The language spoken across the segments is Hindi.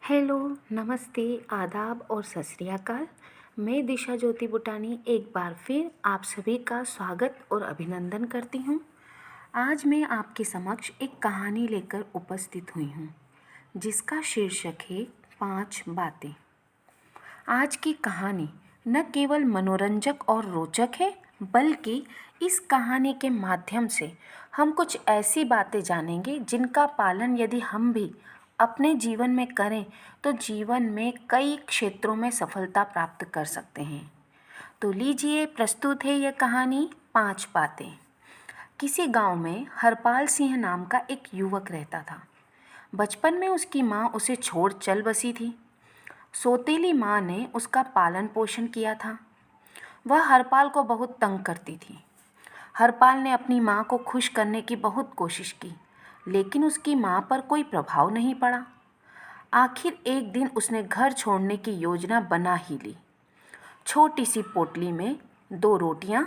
हेलो, नमस्ते, आदाब और सत श्री अकाल। मैं दिशा ज्योति बुटानी एक बार फिर आप सभी का स्वागत और अभिनंदन करती हूँ। आज मैं आपके समक्ष एक कहानी लेकर उपस्थित हुई हूँ जिसका शीर्षक है 5 बातें। आज की कहानी न केवल मनोरंजक और रोचक है बल्कि इस कहानी के माध्यम से हम कुछ ऐसी बातें जानेंगे जिनका पालन यदि हम भी अपने जीवन में करें तो जीवन में कई क्षेत्रों में सफलता प्राप्त कर सकते हैं। तो लीजिए, प्रस्तुत है यह कहानी 5 बातें। किसी गांव में हरपाल सिंह नाम का एक युवक रहता था। बचपन में उसकी माँ उसे छोड़ चल बसी थी। सौतेली माँ ने उसका पालन पोषण किया था। वह हरपाल को बहुत तंग करती थी। हरपाल ने अपनी माँ को खुश करने की बहुत कोशिश की, लेकिन उसकी माँ पर कोई प्रभाव नहीं पड़ा। आखिर एक दिन उसने घर छोड़ने की योजना बना ही ली। छोटी सी पोटली में 2 रोटियां,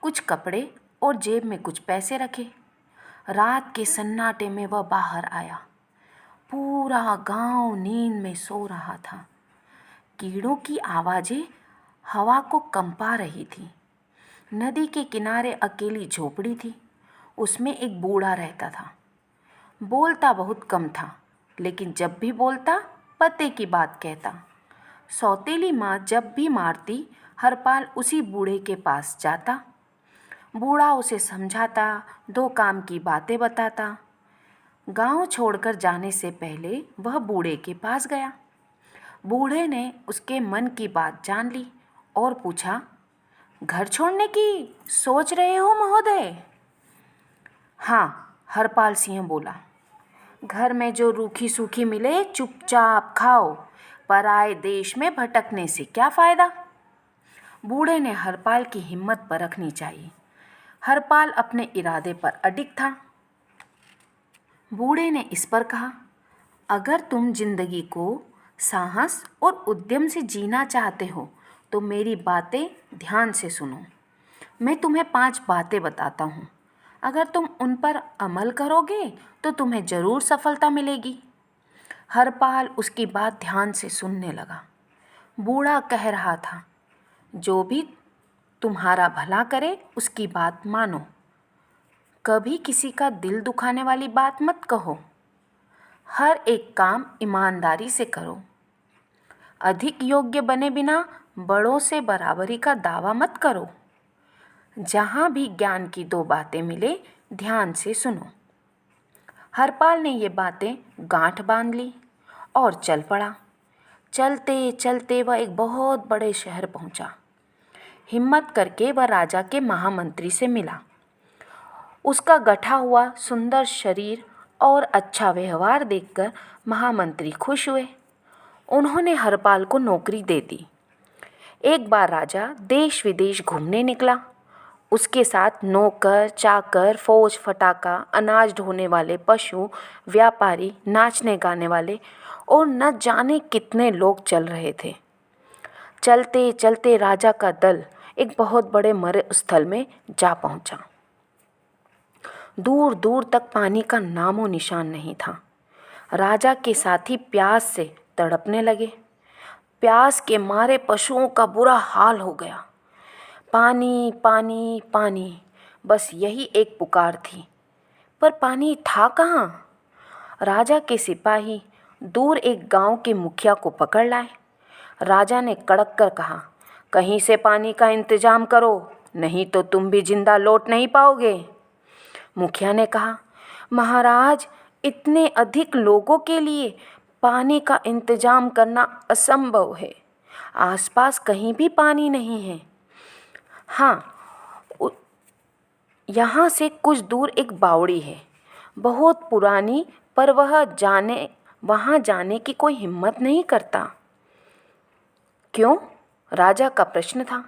कुछ कपड़े और जेब में कुछ पैसे रखे। रात के सन्नाटे में वह बाहर आया। पूरा गांव नींद में सो रहा था। कीड़ों की आवाज़ें हवा को कंपा रही थी। नदी के किनारे अकेली झोपड़ी थी। उसमें एक बूढ़ा रहता था। बोलता बहुत कम था, लेकिन जब भी बोलता पते की बात कहता। सौतेली माँ जब भी मारती, हरपाल उसी बूढ़े के पास जाता। बूढ़ा उसे समझाता, 2 काम की बातें बताता। गांव छोड़कर जाने से पहले वह बूढ़े के पास गया। बूढ़े ने उसके मन की बात जान ली और पूछा, घर छोड़ने की सोच रहे हो महोदय? हाँ, हरपाल सिंह बोला। घर में जो रूखी सूखी मिले चुपचाप खाओ, पराए देश में भटकने से क्या फ़ायदा? बूढ़े ने हरपाल की हिम्मत परखनी चाहिए। हरपाल अपने इरादे पर अडिग था। बूढ़े ने इस पर कहा, अगर तुम जिंदगी को साहस और उद्यम से जीना चाहते हो तो मेरी बातें ध्यान से सुनो। मैं तुम्हें 5 बातें बताता हूँ। अगर तुम उन पर अमल करोगे तो तुम्हें ज़रूर सफलता मिलेगी। हरपाल उसकी बात ध्यान से सुनने लगा। बूढ़ा कह रहा था, जो भी तुम्हारा भला करे उसकी बात मानो। कभी किसी का दिल दुखाने वाली बात मत कहो। हर एक काम ईमानदारी से करो। अधिक योग्य बने बिना बड़ों से बराबरी का दावा मत करो। जहाँ भी ज्ञान की 2 बातें मिले, ध्यान से सुनो। हरपाल ने ये बातें गांठ बांध ली और चल पड़ा। चलते चलते वह एक बहुत बड़े शहर पहुंचा। हिम्मत करके वह राजा के महामंत्री से मिला। उसका गठा हुआ सुंदर शरीर और अच्छा व्यवहार देखकर महामंत्री खुश हुए। उन्होंने हरपाल को नौकरी दे दी। एक बार राजा देश विदेश घूमने निकला। उसके साथ नौकर, चाकर, फौज, फटाका, अनाज ढोने वाले, पशु, व्यापारी, नाचने गाने वाले और न जाने कितने लोग चल रहे थे। चलते चलते राजा का दल एक बहुत बड़े मरुस्थल में जा पहुंचा। दूर दूर तक पानी का नामो निशान नहीं था। राजा के साथी प्यास से तड़पने लगे। प्यास के मारे पशुओं का बुरा हाल हो गया। पानी पानी पानी, बस यही एक पुकार थी। पर पानी था कहाँ? राजा के सिपाही दूर एक गांव के मुखिया को पकड़ लाए। राजा ने कड़क कर कहा, कहीं से पानी का इंतजाम करो, नहीं तो तुम भी जिंदा लौट नहीं पाओगे। मुखिया ने कहा, महाराज, इतने अधिक लोगों के लिए पानी का इंतजाम करना असंभव है। आसपास कहीं भी पानी नहीं है। हाँ, यहाँ से कुछ दूर एक बावड़ी है, बहुत पुरानी, पर वहाँ जाने की कोई हिम्मत नहीं करता। क्यों? राजा का प्रश्न था।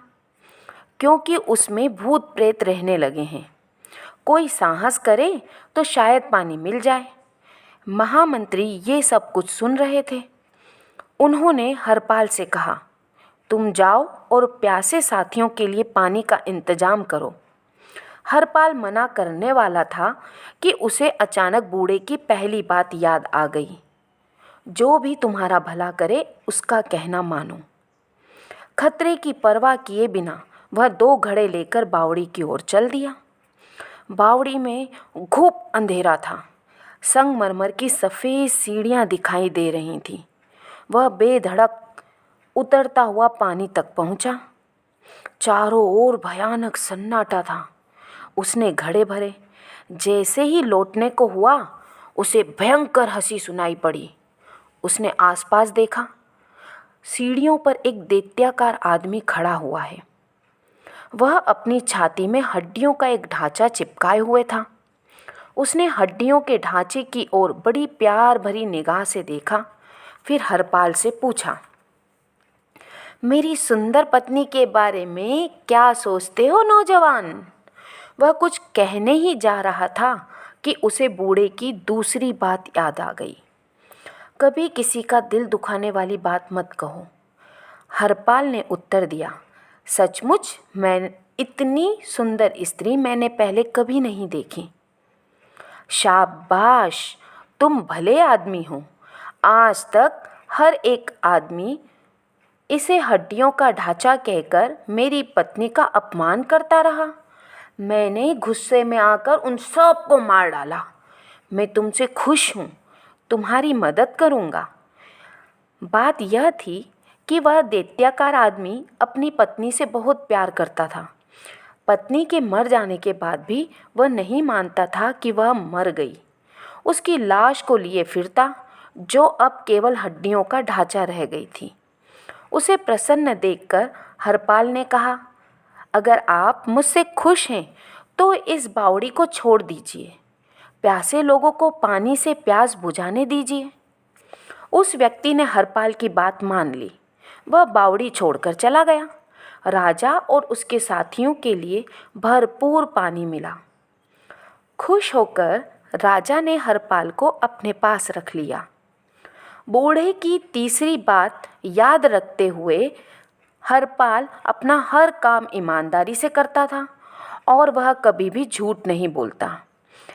क्योंकि उसमें भूत प्रेत रहने लगे हैं। कोई साहस करे तो शायद पानी मिल जाए। महामंत्री ये सब कुछ सुन रहे थे। उन्होंने हरपाल से कहा, तुम जाओ और प्यासे साथियों के लिए पानी का इंतजाम करो। हरपाल मना करने वाला था कि उसे अचानक बूढ़े की पहली बात याद आ गई। जो भी तुम्हारा भला करे उसका कहना मानो। खतरे की परवाह किए बिना वह 2 घड़े लेकर बावड़ी की ओर चल दिया। बावड़ी में घुप अंधेरा था। संगमरमर की सफ़ेद सीढ़ियाँ दिखाई दे रही थीं। वह बेधड़क उतरता हुआ पानी तक पहुँचा। चारों ओर भयानक सन्नाटा था। उसने घड़े भरे। जैसे ही लौटने को हुआ उसे भयंकर हंसी सुनाई पड़ी। उसने आसपास देखा। सीढ़ियों पर एक दैत्याकार आदमी खड़ा हुआ है। वह अपनी छाती में हड्डियों का एक ढांचा चिपकाए हुए था। उसने हड्डियों के ढांचे की ओर बड़ी प्यार भरी निगाह से देखा, फिर हरपाल से पूछा, मेरी सुंदर पत्नी के बारे में क्या सोचते हो नौजवान? वह कुछ कहने ही जा रहा था कि उसे बूढ़े की दूसरी बात याद आ गई। कभी किसी का दिल दुखाने वाली बात मत कहो। हरपाल ने उत्तर दिया, सचमुच मैं इतनी सुंदर स्त्री मैंने पहले कभी नहीं देखी। शाबाश, तुम भले आदमी हो। आज तक हर एक आदमी इसे हड्डियों का ढांचा कहकर मेरी पत्नी का अपमान करता रहा। मैंने गुस्से में आकर उन सब को मार डाला। मैं तुमसे खुश हूँ, तुम्हारी मदद करूँगा। बात यह थी कि वह दैत्याकार आदमी अपनी पत्नी से बहुत प्यार करता था। पत्नी के मर जाने के बाद भी वह नहीं मानता था कि वह मर गई। उसकी लाश को लिए फिरता, जो अब केवल हड्डियों का ढांचा रह गई थी। उसे प्रसन्न देखकर हरपाल ने कहा, अगर आप मुझसे खुश हैं तो इस बावड़ी को छोड़ दीजिए। प्यासे लोगों को पानी से प्यास बुझाने दीजिए। उस व्यक्ति ने हरपाल की बात मान ली। वह बावड़ी छोड़कर चला गया। राजा और उसके साथियों के लिए भरपूर पानी मिला। खुश होकर राजा ने हरपाल को अपने पास रख लिया। बूढ़े की तीसरी बात याद रखते हुए हरपाल अपना हर काम ईमानदारी से करता था और वह कभी भी झूठ नहीं बोलता।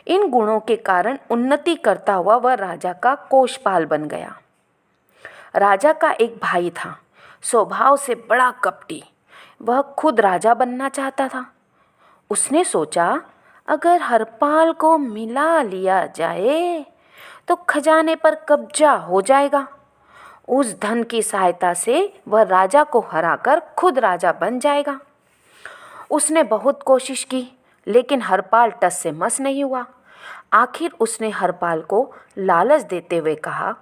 इन गुणों के कारण उन्नति करता हुआ वह राजा का कोषपाल बन गया। राजा का एक भाई था, स्वभाव से बड़ा कपटी। वह खुद राजा बनना चाहता था। उसने सोचा, अगर हरपाल को मिला लिया जाए तो खजाने पर कब्जा हो जाएगा। उस धन की सहायता से वह राजा को हराकर खुद राजा बन जाएगा। उसने बहुत कोशिश की, लेकिन हरपाल टस से मस नहीं हुआ। आखिर उसने हरपाल को लालच देते हुए कहा,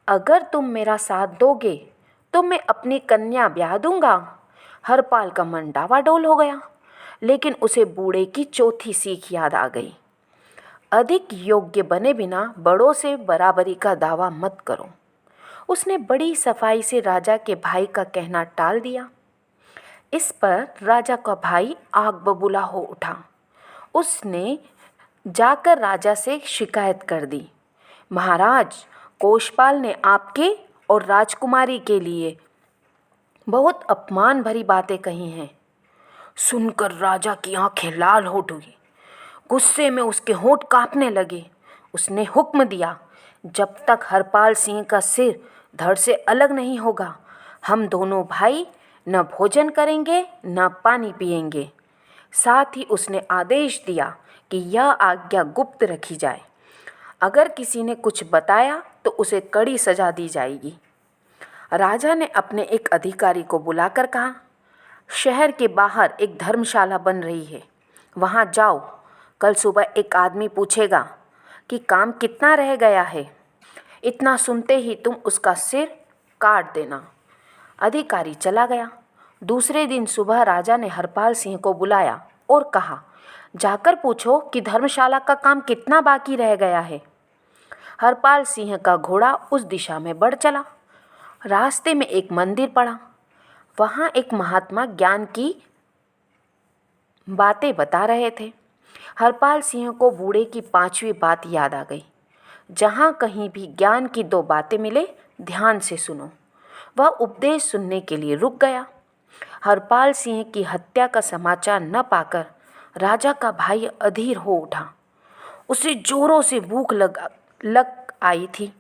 अगर तुम मेरा साथ दोगे तो मैं अपनी कन्या ब्याह दूंगा। हरपाल का मन डावाडोल हो गया, लेकिन उसे बूढ़े की चौथी सीख याद आ गई, अधिक योग्य बने बिना बड़ों से बराबरी का दावा मत करो। उसने बड़ी सफाई से राजा के भाई का कहना टाल दिया। इस पर राजा का भाई आग बबूला हो उठा। उसने जाकर राजा से शिकायत कर दी, महाराज, कोषपाल ने आपके और राजकुमारी के लिए बहुत अपमान भरी बातें कही हैं। सुनकर राजा की आंखें लाल हो उठी। गुस्से में उसके होंठ कांपने लगे। उसने हुक्म दिया, जब तक हरपाल सिंह का सिर धड़ से अलग नहीं होगा, हम दोनों भाई न भोजन करेंगे न पानी पिएंगे। साथ ही उसने आदेश दिया कि यह आज्ञा गुप्त रखी जाए। अगर किसी ने कुछ बताया तो उसे कड़ी सजा दी जाएगी। राजा ने अपने एक अधिकारी को बुलाकर कहा, शहर के बाहर एक धर्मशाला बन रही है, वहाँ जाओ। कल सुबह एक आदमी पूछेगा कि काम कितना रह गया है। इतना सुनते ही तुम उसका सिर काट देना। अधिकारी चला गया। दूसरे दिन सुबह राजा ने हरपाल सिंह को बुलाया और कहा, जाकर पूछो कि धर्मशाला का काम कितना बाकी रह गया है। हरपाल सिंह का घोड़ा उस दिशा में बढ़ चला। रास्ते में एक मंदिर पड़ा। वहाँ एक महात्मा ज्ञान की बातें बता रहे थे। हरपाल सिंह को बूढ़े की 5वीं बात याद आ गई, जहाँ कहीं भी ज्ञान की 2 बातें मिले, ध्यान से सुनो। वह उपदेश सुनने के लिए रुक गया। हरपाल सिंह की हत्या का समाचार न पाकर राजा का भाई अधीर हो उठा। उसे जोरों से भूख लग आई थी।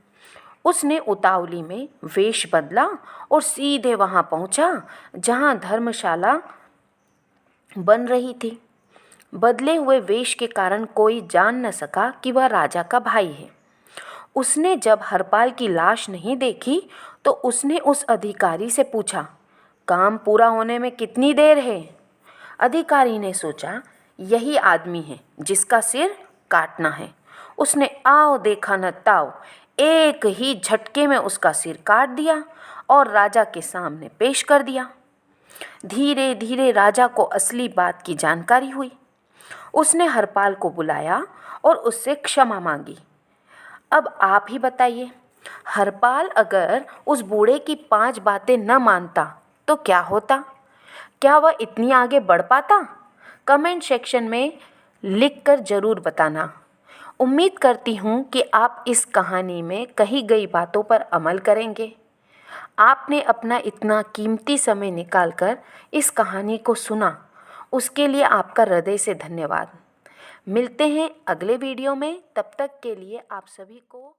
उसने उतावली में वेश बदला और सीधे वहाँ पहुँचा जहाँ धर्मशाला बन रही थी। बदले हुए वेश के कारण कोई जान न सका कि वह राजा का भाई है। उसने जब हरपाल की लाश नहीं देखी तो उसने उस अधिकारी से पूछा, काम पूरा होने में कितनी देर है? अधिकारी ने सोचा, यही आदमी है जिसका सिर काटना है। उसने आओ देखा न ताओ, एक ही झटके में उसका सिर काट दिया और राजा के सामने पेश कर दिया। धीरे धीरे राजा को असली बात की जानकारी हुई। उसने हरपाल को बुलाया और उससे क्षमा मांगी। अब आप ही बताइए, हरपाल अगर उस बूढ़े की 5 बातें न मानता तो क्या होता? क्या वह इतनी आगे बढ़ पाता? कमेंट सेक्शन में लिखकर ज़रूर बताना। उम्मीद करती हूँ कि आप इस कहानी में कही गई बातों पर अमल करेंगे। आपने अपना इतना कीमती समय निकालकर इस कहानी को सुना, उसके लिए आपका हृदय से धन्यवाद। मिलते हैं अगले वीडियो में, तब तक के लिए आप सभी को